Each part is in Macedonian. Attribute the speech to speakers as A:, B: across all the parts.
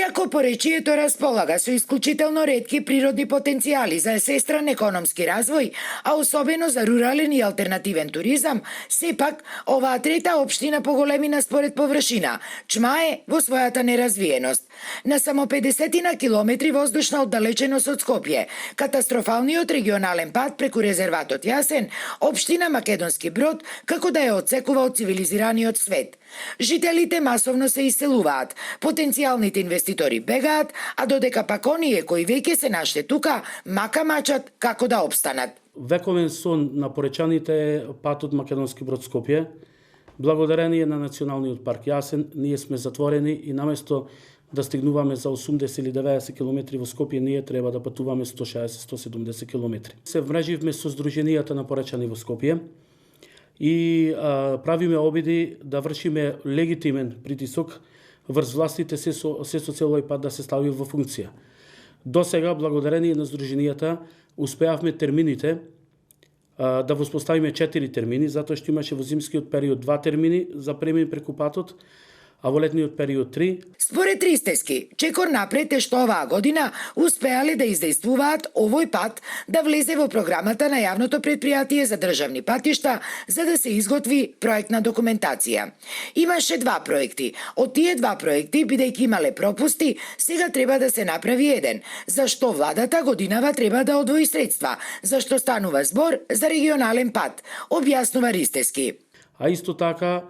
A: Иако поречието располага со исклучително ретки природни потенцијали за сестран економски развој, а особено за рурален и алтернативен туризам, сепак оваа трета општина по големина според површина чмае во својата неразвиеност. На само 50 на километри воздушна оддалеченост од Скопје, катастрофалниот регионален пат преку резерватот Јасен, општина Македонски Брод, како да ја одсекува од цивилизираниот свет. Жителите масовно се иселуваат, потенцијалните инвеститори бегаат, а додека пак оние кои веќе се наште тука, мака мачат како да опстанат.
B: Вековен сон на поречаните е патот Македонски Брод Скопје. Благодарение на Националниот парк Јасен, ние сме затворени и наместо да стигнуваме за 80 или 90 км во Скопје, ние треба да патуваме 160-170 км. Се вмреживме со Сдруженијата на поречани во Скопје и правиме обиди да вршиме легитимен притисок врз властите се со цел овој пат да се стави во функција. До сега, благодарение на Сдруженијата, успеавме термините да воспоставиме 4 термини, затоа што имаше во зимскиот период 2 термини за премин преку патот, а во летниот период 3.
A: Според Ристески, чекор напред е што оваа година успеале да издействуваат овој пат да влезе во програмата на јавното предпријатие за државни патишта за да се изготви проектна документација. Имаше 2 проекти. Од тие 2 проекти, бидејќи имале пропусти, сега треба да се направи еден. Зашто владата годинава треба да одвои средства? Зашто станува збор за регионален пат? Објаснува Ристески.
B: А исто така,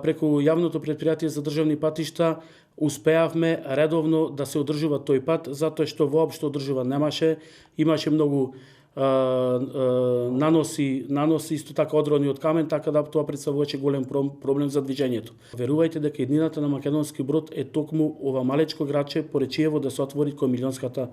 B: преку јавното предпријатие за државни патишта успеавме редовно да се одржува тој пат, затоа што воопшто одржува немаше, имаше многу наноси исто така одрони од камен, така да тоа представуваше голем проблем за движењето. Верувајте дека иднината на Македонски Брод е токму ова малечко градче Поречиево да се отвори кон милионската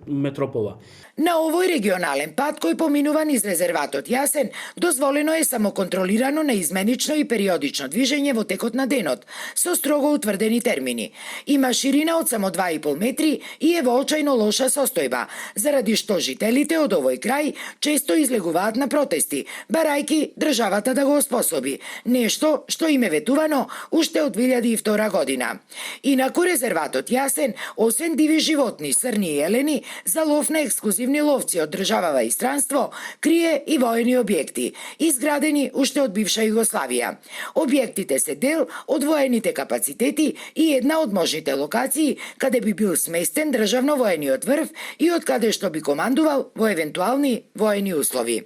B: метропола.
A: На овој регионален пат кој поминува низ резерватот Јасен, дозволено е само контролирано неизменично и периодично движење во текот на денот, со строго утврдени термини. Има ширина од само 2,5 метри и е во очајно лоша состојба, заради што жителите од овој крај често излегуваат на протести, барајки државата да го оспособи, нешто што им е ветувано уште од 2002 година. Инаку резерватот Јасен, освен диви животни, срни и елени, за лов на ексклузивни ловци од држава и странство, крие и воени објекти, изградени уште од бивша Југославија. Објектите се дел од воените капацитети и една од можните локации каде би бил сместен државно воениот врв и од каде што би командувал во евентуални воени услови.